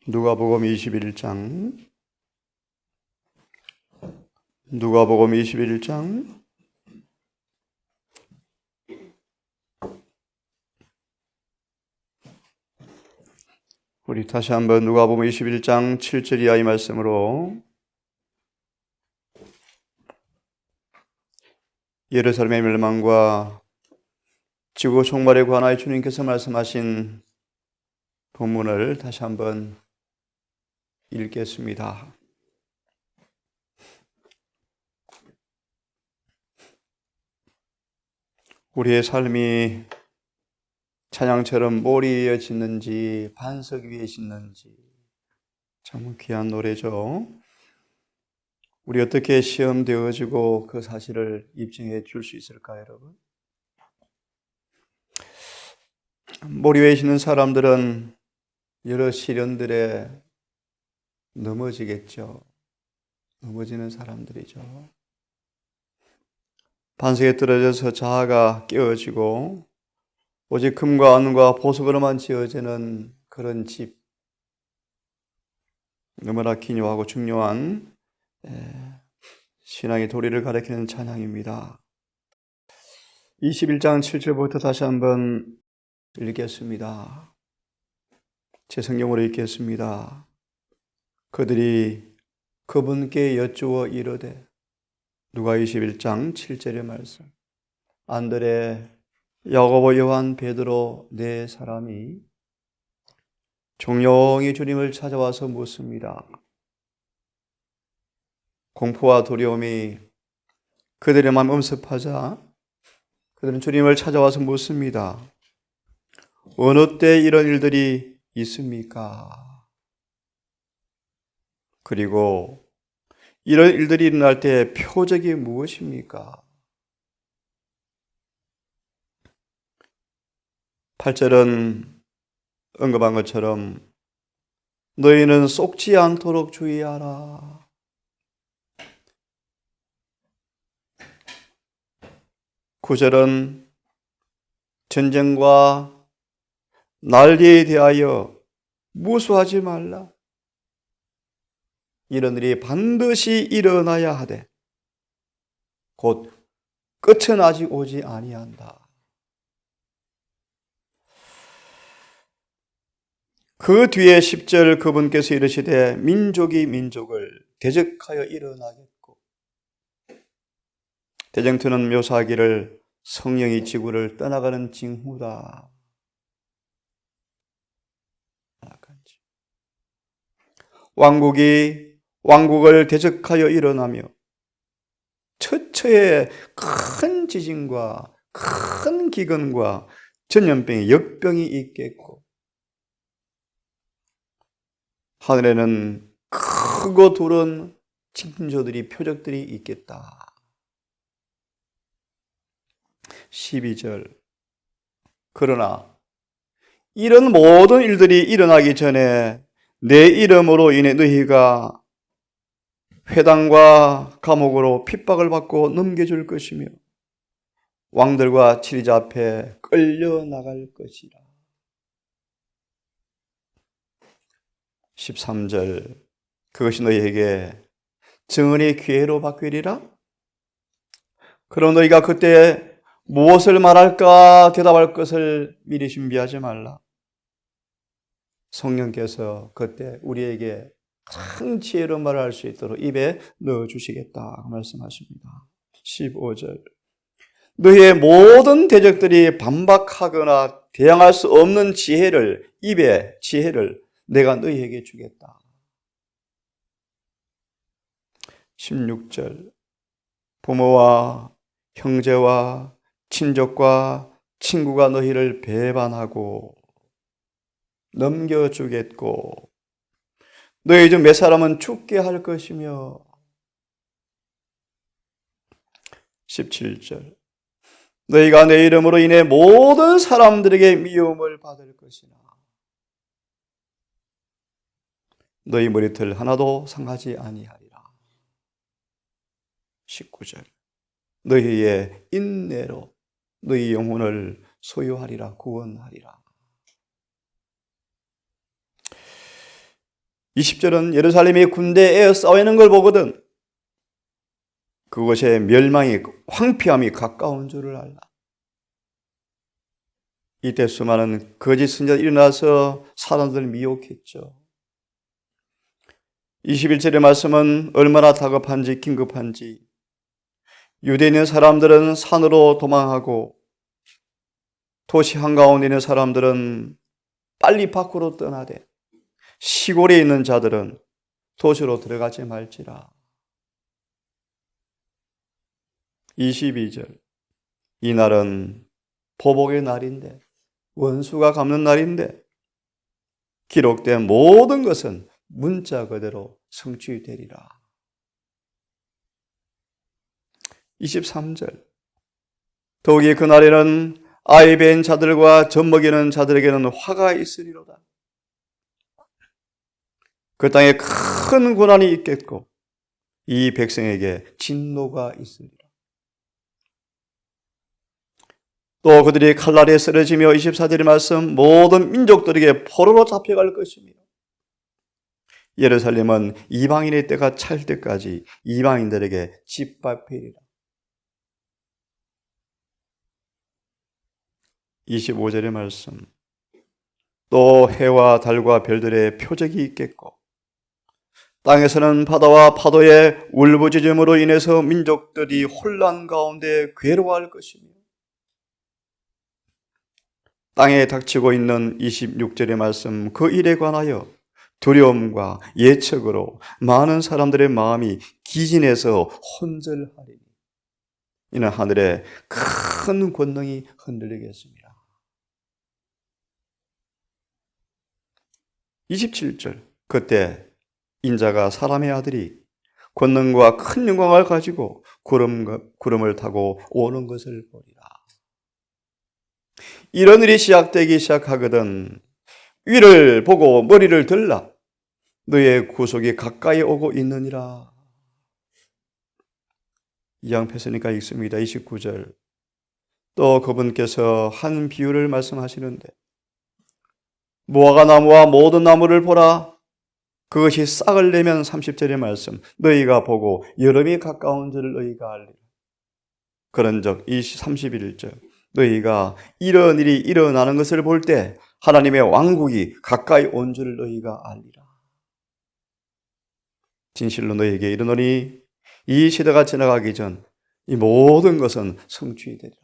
누가복음 21장 누가복음 21장 우리 다시 한번 누가복음 21장 7절 이하의 말씀으로 예루살렘의 멸망과 지구 종말에 관하여 주님께서 말씀하신 본문을 다시 한번 읽겠습니다. 우리의 삶이 찬양처럼 모리 위에 짓는지 반석 위에 짓는지 참 귀한 노래죠. 우리 어떻게 시험되어지고 그 사실을 입증해 줄 수 있을까요, 여러분? 모리 위에 짓는 사람들은 여러 시련들에 넘어지겠죠. 넘어지는 사람들이죠. 반석에 떨어져서 자아가 깨어지고 오직 금과 은과 보석으로만 지어지는 그런 집, 너무나 기묘하고 중요한 신앙의 도리를 가리키는 찬양입니다. 21장 7절부터 다시 한번 읽겠습니다. 제 성경으로 읽겠습니다. 그들이 그분께 여쭈어 이르되, 누가 21장 7절의 말씀, 안드레, 야고보, 요한, 베드로 네 사람이 종용이 주님을 찾아와서 묻습니다. 공포와 두려움이 그들의 마음 엄습하자 그들은 주님을 찾아와서 묻습니다. 어느 때 이런 일들이 있습니까? 그리고 이런 일들이 일어날 때 표적이 무엇입니까? 8절은 언급한 것처럼 너희는 속지 않도록 주의하라. 구절은 전쟁과 난리에 대하여 무수하지 말라. 이런 일이 반드시 일어나야 하되 곧 끝은 아직 오지 아니한다. 그 뒤에 10절 그분께서 이르시되 민족이 민족을 대적하여 일어나겠고, 대쟁투는 묘사하기를 성령이 지구를 떠나가는 징후다. 왕국이 왕국을 대적하여 일어나며 처처에 큰 지진과 큰 기근과 전염병의 역병이 있겠고, 하늘에는 크고 두른 징조들이 표적들이 있겠다. 12절 그러나 이런 모든 일들이 일어나기 전에 내 이름으로 인해 너희가 회당과 감옥으로 핍박을 받고 넘겨줄 것이며 왕들과 치리자 앞에 끌려나갈 것이라. 13절 그것이 너희에게 증언의 기회로 바뀌리라. 그럼 너희가 그때 무엇을 말할까 대답할 것을 미리 준비하지 말라. 성령께서 그때 우리에게 큰 지혜로 말할 수 있도록 입에 넣어주시겠다 말씀하십니다. 15절 너희의 모든 대적들이 반박하거나 대항할 수 없는 지혜를 내가 너희에게 주겠다. 16절 부모와 형제와 친족과 친구가 너희를 배반하고 넘겨주겠고 너희 중 몇 사람은 죽게 할 것이며 17절 너희가 내 이름으로 인해 모든 사람들에게 미움을 받을 것이나 너희 머리털 하나도 상하지 아니하리라. 19절 너희의 인내로 너희 영혼을 소유하리라 구원하리라. 20절은 예루살렘이 군대에 싸우는 걸 보거든 그것의 멸망이 황폐함이 가까운 줄을 알라. 이때 수많은 거짓 선지자들이 일어나서 사람들을 미혹했죠. 21절의 말씀은 얼마나 다급한지 긴급한지 유대에 있는 사람들은 산으로 도망하고 도시 한가운데 있는 사람들은 빨리 밖으로 떠나되 시골에 있는 자들은 도시로 들어가지 말지라. 22절 이날은 보복의 날인데 원수가 갚는 날인데 기록된 모든 것은 문자 그대로 성취되리라. 23절 더욱이 그날에는 아이 벤 자들과 젖먹이는 자들에게는 화가 있으리로다. 그 땅에 큰 고난이 있겠고 이 백성에게 진노가 있으리라. 또 그들이 칼날에 쓰러지며 24절의 말씀 모든 민족들에게 포로로 잡혀갈 것이며 예루살렘은 이방인의 때가 찰 때까지 이방인들에게 짓밟히리라. 25절의 말씀 또 해와 달과 별들의 표적이 있겠고 땅에서는 바다와 파도의 울부짖음으로 인해서 민족들이 혼란 가운데 괴로워할 것이며 땅에 닥치고 있는 26절의 말씀 그 일에 관하여 두려움과 예측으로 많은 사람들의 마음이 기진해서 혼절하리니 이는 하늘의 큰 권능이 흔들리겠습니다. 27절 그때 인자가 사람의 아들이 권능과 큰 영광을 가지고 구름을 타고 오는 것을 보리라. 이런 일이 시작되기 시작하거든 위를 보고 머리를 들라 너의 구속이 가까이 오고 있느니라. 이양패스니까 읽습니다. 29절 또 그분께서 한 비유를 말씀하시는데 무화과 나무와 모든 나무를 보라 그것이 싹을 내면 30절의 말씀 너희가 보고 여름이 가까운 줄 너희가 알리라. 그런즉 31절 너희가 이런 일이 일어나는 것을 볼 때 하나님의 왕국이 가까이 온 줄 너희가 알리라. 진실로 너희에게 이르노니 이 시대가 지나가기 전 이 모든 것은 성취되리라.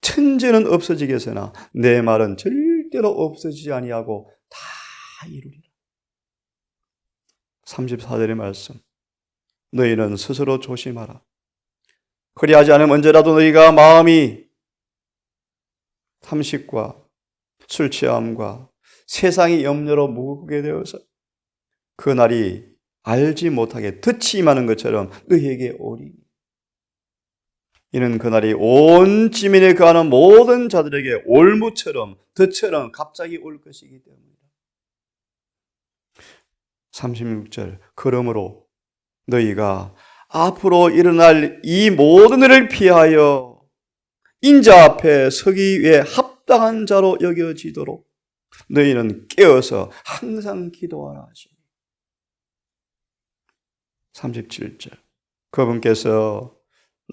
천재는 없어지겠으나 내 말은 절대로 없어지지 아니하고 다 이루리라. 34절의 말씀 너희는 스스로 조심하라. 그리하지 않으면 언제라도 너희가 마음이 탐식과 술 취함과 세상의 염려로 무겁게 되어서 그 날이 알지 못하게 덫이 임하는 것처럼 너희에게 오리니 이는 그날이 온 지면에 거하는 모든 자들에게 올무처럼 덫처럼 갑자기 올 것이기 때문이다. 36절 그러므로 너희가 앞으로 일어날 이 모든 일을 피하여 인자 앞에 서기 위해 합당한 자로 여겨지도록 너희는 깨어서 항상 기도하라 하시니 37절 그분께서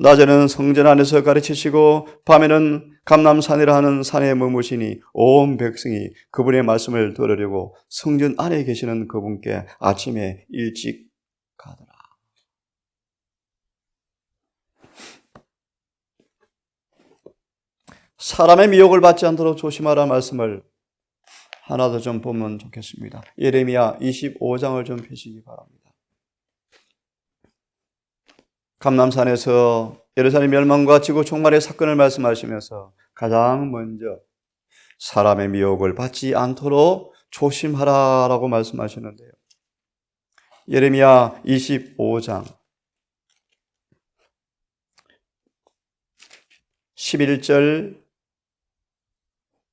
낮에는 성전 안에서 가르치시고 밤에는 감람산이라 하는 산에 머무시니 온 백성이 그분의 말씀을 들으려고 성전 안에 계시는 그분께 아침에 일찍 가더라. 사람의 미혹을 받지 않도록 조심하라 말씀을 하나 더 좀 보면 좋겠습니다. 예레미야 25장을 좀 펴시기 바랍니다. 감람산에서 예루살렘 멸망과 지구 종말의 사건을 말씀하시면서 가장 먼저 사람의 미혹을 받지 않도록 조심하라라고 말씀하시는데요. 예레미야 25장 11절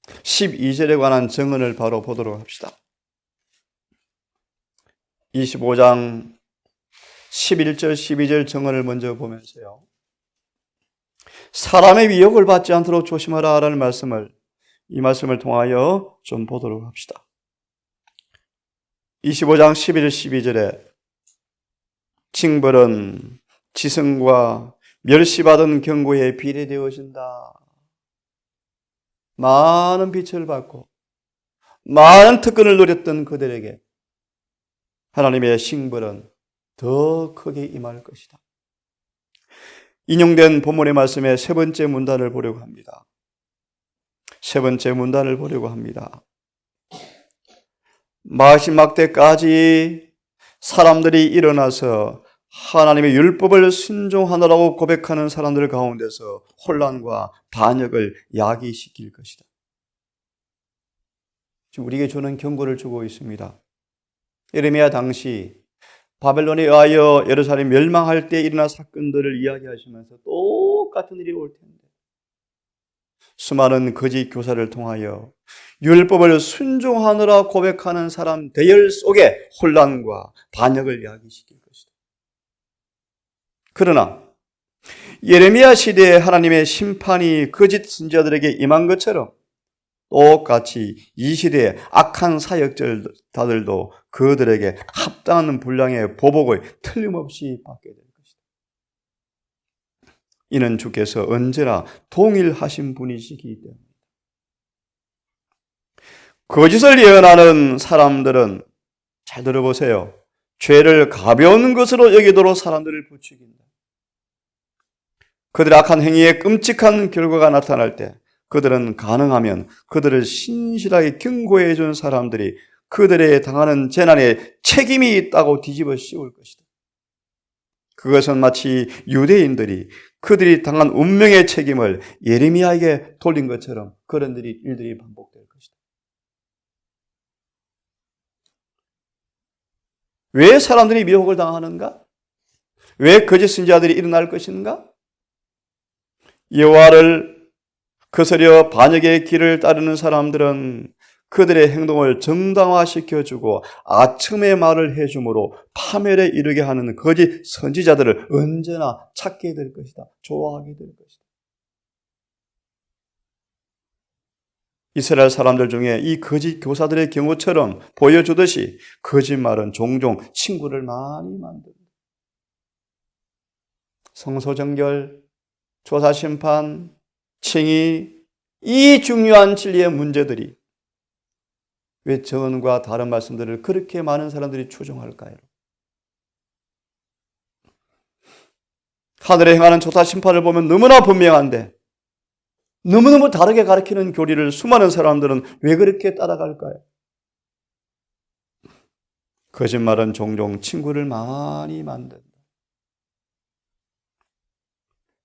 12절에 관한 증언을 바로 보도록 합시다. 25장 11절 12절 증언을 먼저 보면서요. 사람의 미혹을 받지 않도록 조심하라 라는 말씀을 이 말씀을 통하여 좀 보도록 합시다. 25장 11, 12절에 징벌은 지성과 멸시받은 경고에 비례되어진다. 많은 빛을 받고 많은 특권을 누렸던 그들에게 하나님의 징벌은 더 크게 임할 것이다. 인용된 본문의 말씀의 세 번째 문단을 보려고 합니다. 세 번째 문단을 보려고 합니다. 마지막 때까지 사람들이 일어나서 하나님의 율법을 순종하느라고 고백하는 사람들 가운데서 혼란과 반역을 야기시킬 것이다. 지금 우리에게 주는 경고를 주고 있습니다. 예레미야 당시 바벨론에 의하여 예루살렘 멸망할 때 일어난 사건들을 이야기하시면서 똑같은 일이 올 텐데 수많은 거짓 교사를 통하여 율법을 순종하느라 고백하는 사람 대열 속에 혼란과 반역을 야기시킬 것이다. 그러나 예레미야 시대에 하나님의 심판이 거짓 선지자들에게 임한 것처럼 똑같이 이 시대의 악한 사역자들도 그들에게 합당한 분량의 보복을 틀림없이 받게 될 것이다. 이는 주께서 언제나 동일하신 분이시기 때문에 거짓을 예언하는 사람들은 잘 들어보세요. 죄를 가벼운 것으로 여기도록 사람들을 부추긴다. 그들의 악한 행위에 끔찍한 결과가 나타날 때 그들은 가능하면 그들을 신실하게 경고해 준 사람들이 그들의 당하는 재난에 책임이 있다고 뒤집어 씌울 것이다. 그것은 마치 유대인들이 그들이 당한 운명의 책임을 예레미야에게 돌린 것처럼 그런 일들이 반복될 것이다. 왜 사람들이 미혹을 당하는가? 왜 거짓 선지자들이 일어날 것인가? 여호와를 거스려 반역의 길을 따르는 사람들은 그들의 행동을 정당화시켜주고 아첨의 말을 해줌으로 파멸에 이르게 하는 거짓 선지자들을 언제나 찾게 될 것이다. 좋아하게 될 것이다. 이스라엘 사람들 중에 이 거짓 교사들의 경우처럼 보여주듯이 거짓말은 종종 친구를 많이 만듭니다. 성소정결, 조사심판, 칭의, 이 중요한 진리의 문제들이 왜 전과 다른 말씀들을 그렇게 많은 사람들이 추종할까요? 하늘에 행하는 조사심판을 보면 너무나 분명한데 너무너무 다르게 가르치는 교리를 수많은 사람들은 왜 그렇게 따라갈까요? 거짓말은 종종 친구를 많이 만든다.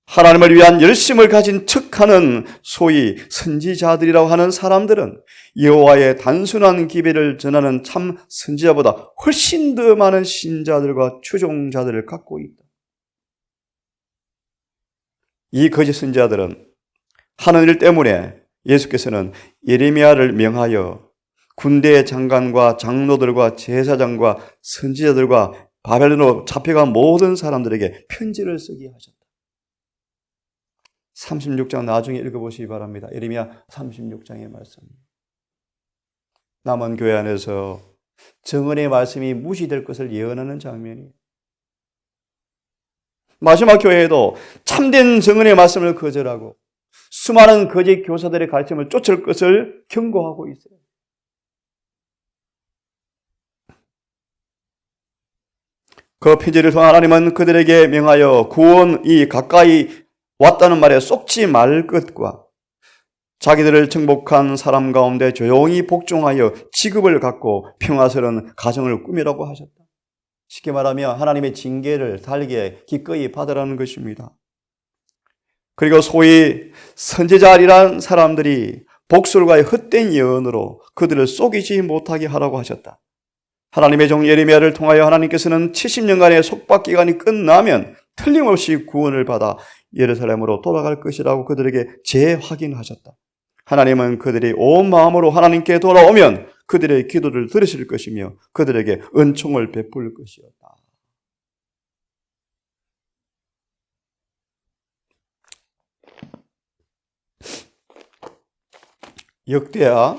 하나님을 위한 열심을 가진 척하는 소위 선지자들이라고 하는 사람들은 여호와의 단순한 기별을 전하는 참 선지자보다 훨씬 더 많은 신자들과 추종자들을 갖고 있다. 이 거짓 선지자들은 하는 일 때문에 예수께서는 예레미야를 명하여 군대 장관과 장로들과 제사장과 선지자들과 바벨론으로 잡혀간 모든 사람들에게 편지를 쓰게 하셨다. 36장 나중에 읽어보시기 바랍니다. 예레미야 36장의 말씀. 남은 교회 안에서 정언의 말씀이 무시될 것을 예언하는 장면이에요. 마지막 교회에도 참된 정언의 말씀을 거절하고 수많은 거짓 교사들의 가르침을 쫓을 것을 경고하고 있어요. 그 편지를 통해 하나님은 그들에게 명하여 구원이 가까이 왔다는 말에 쏙지 말 것과 자기들을 정복한 사람 가운데 조용히 복종하여 직업을 갖고 평화스러운 가정을 꾸미라고 하셨다. 쉽게 말하면 하나님의 징계를 달게 기꺼이 받으라는 것입니다. 그리고 소위 선지자리란 사람들이 복술과의 헛된 예언으로 그들을 속이지 못하게 하라고 하셨다. 하나님의 종 예레미야를 통하여 하나님께서는 70년간의 속박 기간이 끝나면 틀림없이 구원을 받아 예루살렘으로 돌아갈 것이라고 그들에게 재확인하셨다. 하나님은 그들이 온 마음으로 하나님께 돌아오면 그들의 기도를 들으실 것이며 그들에게 은총을 베풀 것이었다. 역대하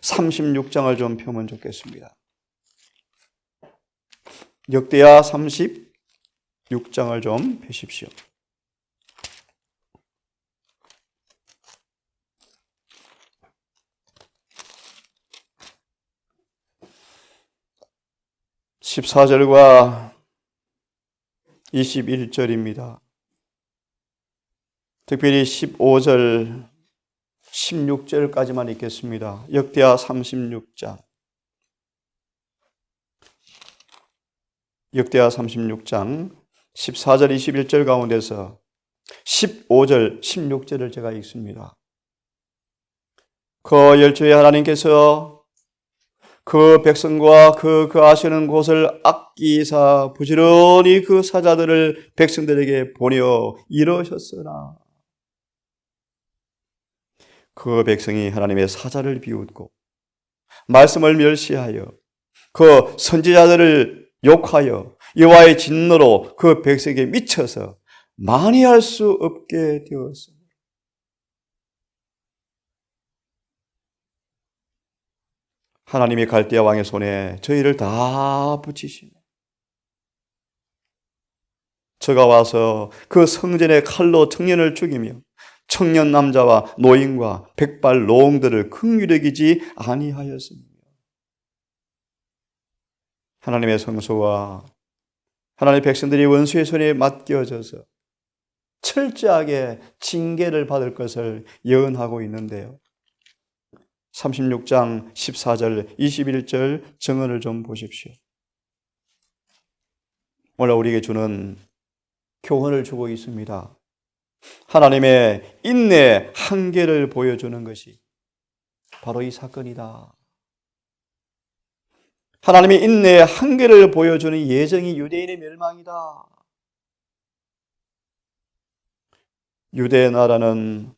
36장을 좀 펴면 좋겠습니다. 역대하 36장을 좀 펴십시오. (14절과) 21절입니다. 특별히 15절, 16절까지만 읽겠습니다. 역대하 36장. 역대하 36장 14절, 21절 가운데서 15절, 16절을 제가 읽습니다. 그 열조의 하나님께서 그 백성과 그 거하시는 곳을 아끼사 부지런히 그 사자들을 백성들에게 보내어 이루셨으나 그 백성이 하나님의 사자를 비웃고 말씀을 멸시하여 그 선지자들을 욕하여 여호와의 진노로 그 백성에게 미쳐서 만회할 수 없게 되었습니다. 하나님이 갈대아 왕의 손에 저희를 다 붙이시며 저가 와서 그 성전의 칼로 청년을 죽이며 청년 남자와 노인과 백발 노홍들을 긍휼히 여기지 아니하였습니다. 하나님의 성소와 하나님의 백성들이 원수의 손에 맡겨져서 철저하게 징계를 받을 것을 예언하고 있는데요. 36장 14절, 21절 정언을 좀 보십시오. 오늘 우리에게 주는 교훈을 주고 있습니다. 하나님의 인내의 한계를 보여주는 것이 바로 이 사건이다. 하나님의 인내의 한계를 보여주는 예정이 유대인의 멸망이다. 유대 나라는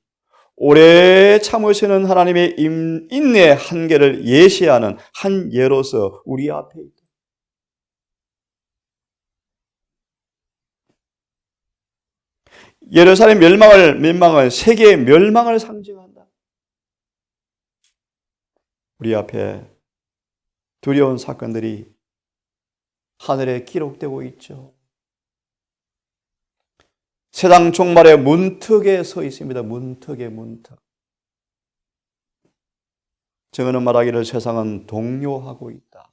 오래 참으시는 하나님의 인내의 한계를 예시하는 한 예로서 우리 앞에 있다. 예루살렘 멸망은 세계의 멸망을 상징한다. 우리 앞에 두려운 사건들이 하늘에 기록되고 있죠. 세상 종말의 문턱에 서 있습니다. 문턱에 문턱. 정언은 말하기를 세상은 동요하고 있다.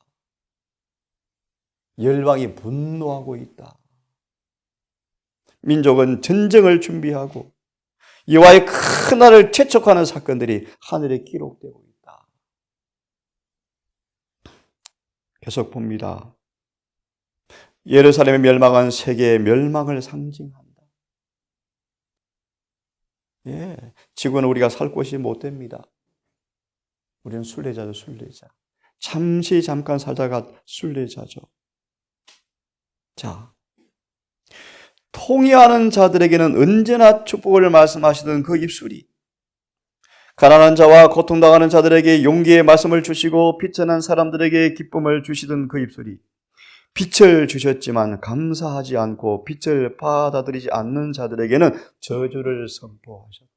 열방이 분노하고 있다. 민족은 전쟁을 준비하고 여호와의 큰 날을 재촉하는 사건들이 하늘에 기록되고 있다. 계속 봅니다. 예루살렘의 멸망은 세계의 멸망을 상징한다. 예, 지구는 우리가 살 곳이 못 됩니다. 우리는 순례자죠, 순례자. 잠깐 살다가 순례자죠. 자, 통회하는 자들에게는 언제나 축복을 말씀하시던 그 입술이 가난한 자와 고통당하는 자들에게 용기의 말씀을 주시고 비천한 사람들에게 기쁨을 주시던 그 입술이 빛을 주셨지만 감사하지 않고 빛을 받아들이지 않는 자들에게는 저주를 선포하셨다.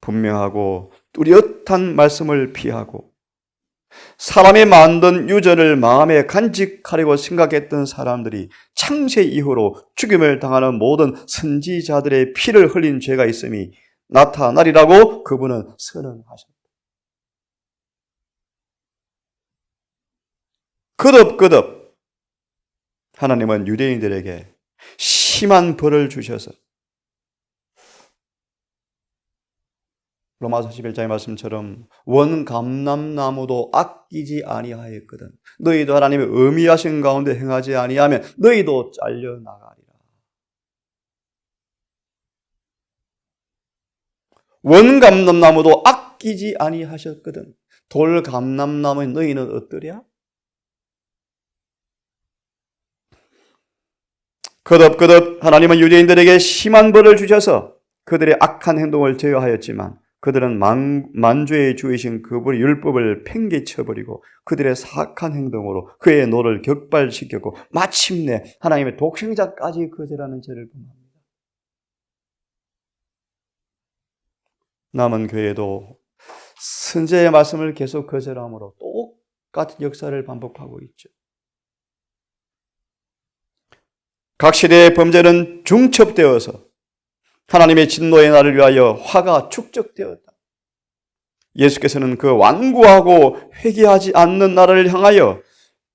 분명하고 뚜렷한 말씀을 피하고 사람이 만든 유전을 마음에 간직하려고 생각했던 사람들이 창세 이후로 죽임을 당하는 모든 선지자들의 피를 흘린 죄가 있음이 나타나리라고 그분은 선언하셨다. 거듭 하나님은 유대인들에게 심한 벌을 주셔서 로마서 11장의 말씀처럼 원감람나무도 아끼지 아니하였거든. 너희도 하나님의 의미하신 가운데 행하지 아니하면 너희도 잘려나가리라. 원감람나무도 아끼지 아니하셨거든. 돌감람나무의 너희는 어떠랴? 거듭 하나님은 유대인들에게 심한 벌을 주셔서 그들의 악한 행동을 제어하였지만 그들은 만주의 주이신 그분의 율법을 팽개쳐버리고 그들의 사악한 행동으로 그의 노를 격발시켰고 마침내 하나님의 독생자까지 거절하는 죄를 범합니다. 남은 교회도 선지자의 말씀을 계속 거절함으로 같은 역사를 반복하고 있죠. 각 시대의 범죄는 중첩되어서 하나님의 진노의 날을 위하여 화가 축적되었다. 예수께서는 그 완고하고 회개하지 않는 나라를 향하여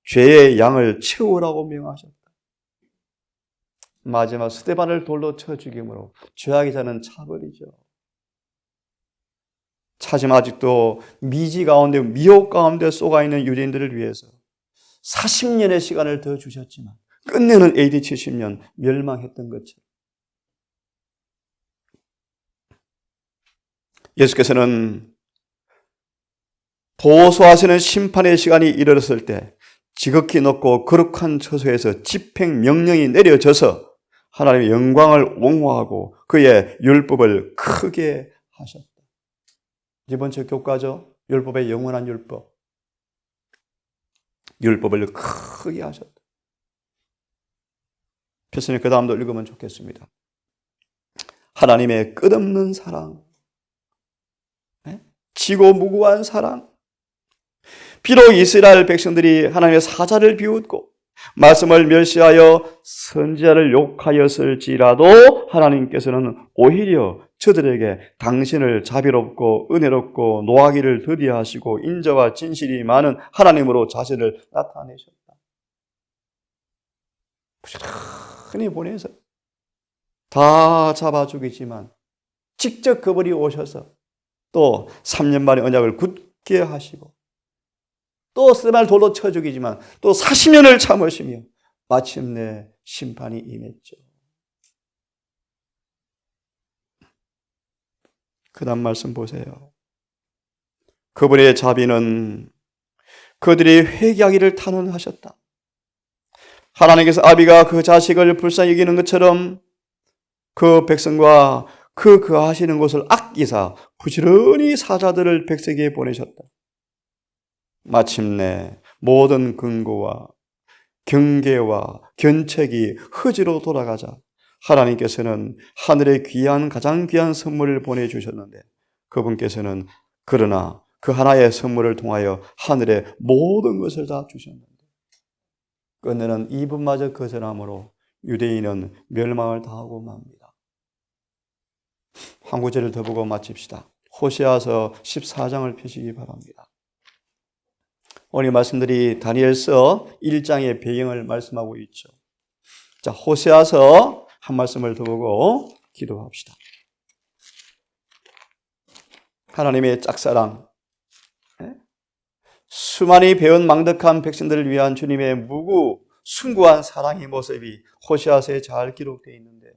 죄의 양을 채우라고 명하셨다. 마지막 스데반을 돌로 쳐 죽임으로 죄악의 자는 차버리죠. 차지만 아직도 미지 가운데 미혹 가운데 쏘가있는 유대인들을 위해서 40년의 시간을 더 주셨지만 끝내는 AD 70년 멸망했던 것처럼 예수께서는 보소하시는 심판의 시간이 이르렀을 때 지극히 높고 거룩한 처소에서 집행 명령이 내려져서 하나님의 영광을 옹호하고 그의 율법을 크게 하셨다. 이번 주 교과죠. 율법의 영원한 율법. 율법을 크게 하셨다. 교수님 그 다음도 읽으면 좋겠습니다. 하나님의 끝없는 사랑, 지고 무구한 사랑. 비록 이스라엘 백성들이 하나님의 사자를 비웃고 말씀을 멸시하여 선지자를 욕하였을지라도 하나님께서는 오히려 저들에게 당신을 자비롭고 은혜롭고 노하기를 더디하시고 인자와 진실이 많은 하나님으로 자신을 나타내셨다. 부지런히 보내서 다 잡아 죽이지만 직접 그분이 오셔서 또 3년 만에 언약을 굳게 하시고 또 스데반을 돌로 쳐 죽이지만 또 40년을 참으시며 마침내 심판이 임했죠. 그 다음 말씀 보세요. 그분의 자비는 그들이 회개하기를 탄원하셨다. 하나님께서 아비가 그 자식을 불쌍히 여기는 것처럼 그 백성과 그 하시는 곳을 아끼사 부지런히 사자들을 백성에게 보내셨다. 마침내 모든 근고와 경계와 견책이 허지로 돌아가자 하나님께서는 하늘의 가장 귀한 선물을 보내주셨는데 그분께서는 그러나 그 하나의 선물을 통하여 하늘의 모든 것을 다 주셨는데 끝내는 이분마저 거절함으로 유대인은 멸망을 당하고 맙니다. 한 구절을 더 보고 마칩시다. 호세아서 14장을 펴시기 바랍니다. 오늘 말씀들이 다니엘서 1장의 배경을 말씀하고 있죠. 자, 호세아서 한 말씀을 더 보고 기도합시다. 하나님의 짝사랑, 수많이 배운 망덕한 백성들을 위한 주님의 숭고한 사랑의 모습이 호세아서에 잘 기록되어 있는데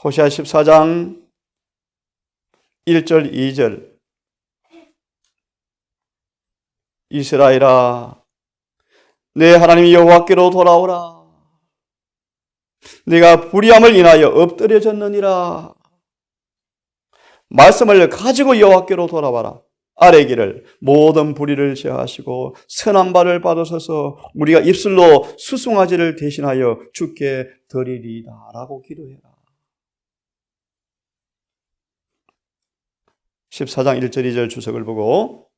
호세아 14장 1절 2절 이스라엘아 내 하나님 여호와께로 돌아오라. 네가 불의함을 인하여 엎드려졌느니라. 말씀을 가지고 여호와께로 돌아와라. 아래 길을 모든 불의를 제하시고 선한 바를 받으셔서 우리가 입술로 수송아지를 대신하여 주께 드리리이다 라고 기도해라. 14장 1절 2절 주석을 보고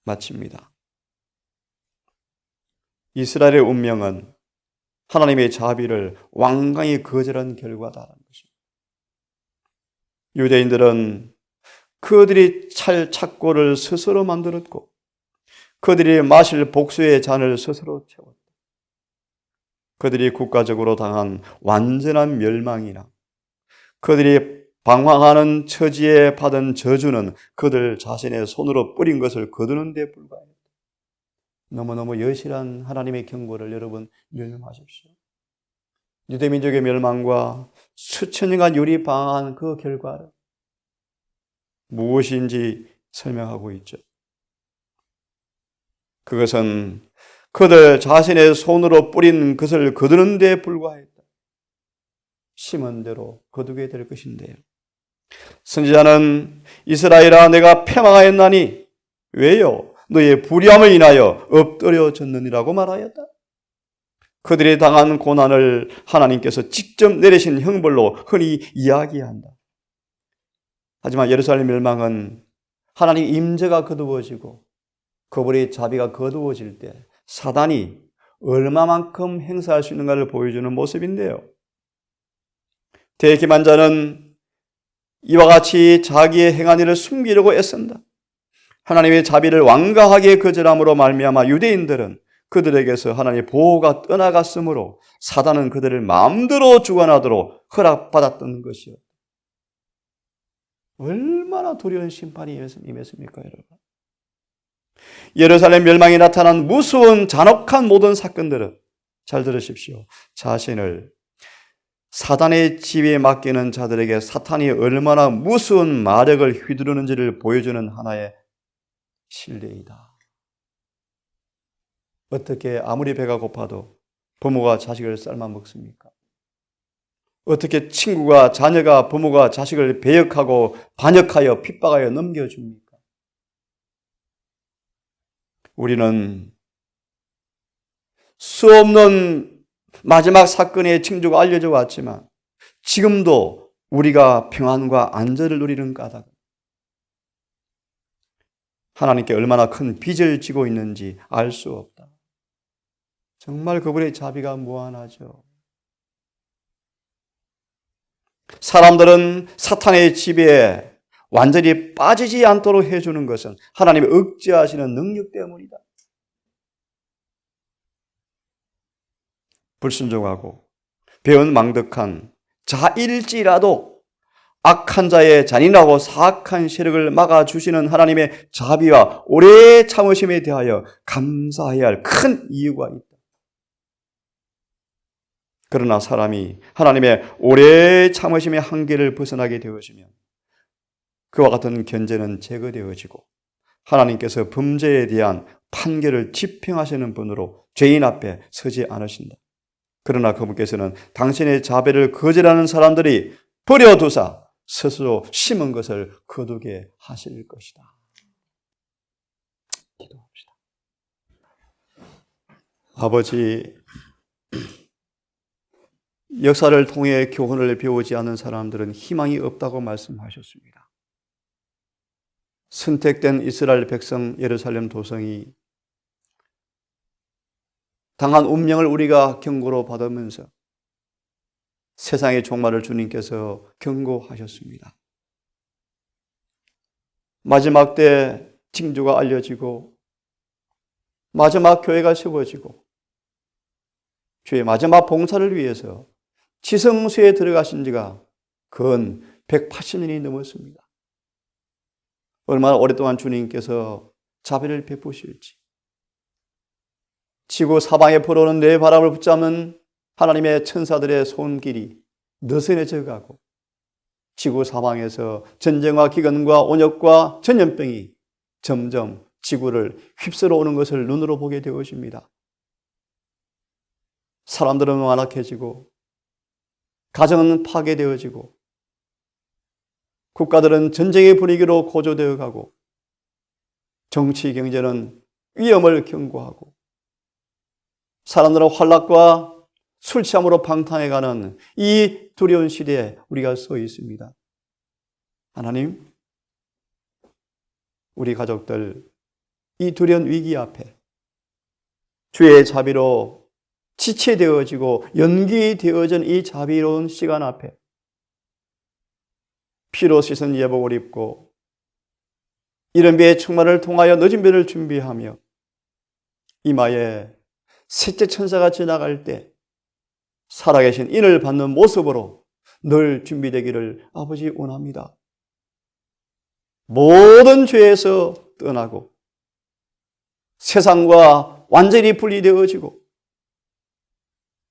마칩니다. 이스라엘의 운명은 하나님의 자비를 완강히 거절한 결과다라는 것입니다. 유대인들은 그들이 찰 착고를 스스로 만들었고 그들이 마실 복수의 잔을 스스로 채웠다. 그들이 국가적으로 당한 완전한 멸망이나 그들이 방황하는 처지에 받은 저주는 그들 자신의 손으로 뿌린 것을 거두는 데 불과합니다. 너무너무 여실한 하나님의 경고를 여러분 명심하십시오. 유대민족의 멸망과 수천 년간 유리 방황한 그 결과를 무엇인지 설명하고 있죠. 그것은 그들 자신의 손으로 뿌린 것을 거두는 데 불과했다. 심은 대로 거두게 될 것인데요. 선지자는 이스라엘아 내가 패망하였나니 왜요? 너의 불의함을 인하여 엎드려졌느니라고 말하였다. 그들이 당한 고난을 하나님께서 직접 내리신 형벌로 흔히 이야기한다. 하지만 예루살렘 멸망은 하나님의 임재가 거두어지고 그분의 자비가 거두어질 때 사단이 얼마만큼 행사할 수 있는가를 보여주는 모습인데요. 대기만자는 이와 같이 자기의 행한 일을 숨기려고 애쓴다. 하나님의 자비를 완강하게 거절함으로 말미암아 유대인들은 그들에게서 하나님의 보호가 떠나갔으므로 사단은 그들을 마음대로 주관하도록 허락받았던 것이었다. 얼마나 두려운 심판이 임했습니까, 여러분? 예루살렘 멸망이 나타난 무서운 잔혹한 모든 사건들은, 잘 들으십시오, 자신을 사단의 지위에 맡기는 자들에게 사탄이 얼마나 무서운 마력을 휘두르는지를 보여주는 하나의 실례이다. 어떻게 아무리 배가 고파도 부모가 자식을 삶아 먹습니까? 어떻게 친구가, 자녀가, 부모가 자식을 배역하고 반역하여 핍박하여 넘겨줍니까? 우리는 수없는 마지막 사건의 징조가 알려져 왔지만 지금도 우리가 평안과 안전을 누리는 까닭은 하나님께 얼마나 큰 빚을 지고 있는지 알 수 없다. 정말 그분의 자비가 무한하죠. 사람들은 사탄의 지배에 완전히 빠지지 않도록 해주는 것은 하나님의 억제하시는 능력 때문이다. 불순종하고 배은망덕한 자일지라도 악한 자의 잔인하고 사악한 세력을 막아주시는 하나님의 자비와 오래 참으심에 대하여 감사해야 할 큰 이유가 있다. 그러나 사람이 하나님의 오래 참으심의 한계를 벗어나게 되어지면 그와 같은 견제는 제거되어지고 하나님께서 범죄에 대한 판결을 집행하시는 분으로 죄인 앞에 서지 않으신다. 그러나 그분께서는 당신의 자비를 거절하는 사람들이 버려두사 스스로 심은 것을 거두게 하실 것이다. 기도합시다. 아버지, 역사를 통해 교훈을 배우지 않는 사람들은 희망이 없다고 말씀하셨습니다. 선택된 이스라엘 백성 예루살렘 도성이 당한 운명을 우리가 경고로 받으면서 세상의 종말을 주님께서 경고하셨습니다. 마지막 때 징조가 알려지고 마지막 교회가 세워지고 주의 마지막 봉사를 위해서 지성소에 들어가신 지가 근 180년이 넘었습니다. 얼마나 오랫동안 주님께서 자비를 베푸실지, 지구 사방에 불어오는 내 바람을 붙잡는 하나님의 천사들의 손길이 느슨해져 가고 지구 사방에서 전쟁과 기근과 온역과 전염병이 점점 지구를 휩쓸어 오는 것을 눈으로 보게 되어집니다. 사람들은 완악해지고 가정은 파괴되어지고 국가들은 전쟁의 분위기로 고조되어 가고 정치 경제는 위험을 경고하고 사람들은 환락과 술 취함으로 방탕해가는 이 두려운 시대에 우리가 서 있습니다. 하나님, 우리 가족들 이 두려운 위기 앞에 주의 자비로 지체되어지고 연기되어진 이 자비로운 시간 앞에 피로 씻은 예복을 입고 이른 배의 충만을 통하여 늦은 배를 준비하며 이마에 셋째 천사가 지나갈 때 살아계신 인을 받는 모습으로 늘 준비되기를 아버지 원합니다. 모든 죄에서 떠나고 세상과 완전히 분리되어지고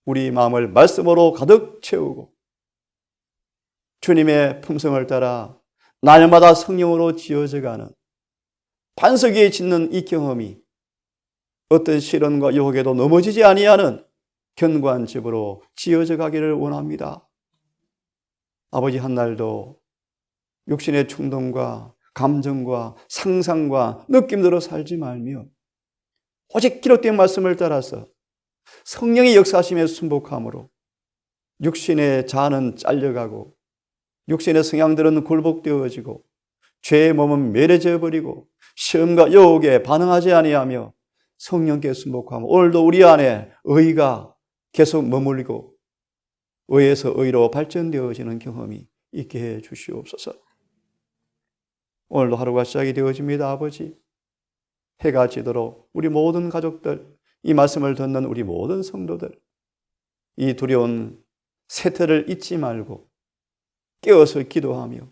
우리 마음을 말씀으로 가득 채우고 주님의 품성을 따라 날마다 성령으로 지어져가는 반석 위에 짓는 이 경험이 어떤 시련과 유혹에도 넘어지지 아니하는 견고한 집으로 지어져 가기를 원합니다. 아버지, 한날도 육신의 충동과 감정과 상상과 느낌대로 살지 말며 오직 기록된 말씀을 따라서 성령의 역사하심에 순복함으로 육신의 자아는 잘려가고 육신의 성향들은 굴복되어지고 죄의 몸은 매려져 버리고 시험과 유혹에 반응하지 아니하며 성령께 순복하며 오늘도 우리 안에 의가 계속 머물리고 의에서 의로 발전되어지는 경험이 있게 해 주시옵소서. 오늘도 하루가 시작이 되어집니다. 아버지, 해가 지도록 우리 모든 가족들, 이 말씀을 듣는 우리 모든 성도들, 이 두려운 세태를 잊지 말고 깨어서 기도하며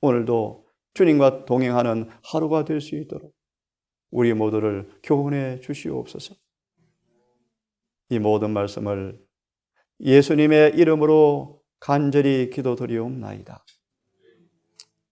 오늘도 주님과 동행하는 하루가 될 수 있도록 우리 모두를 교훈해 주시옵소서. 이 모든 말씀을 예수님의 이름으로 간절히 기도드리옵나이다.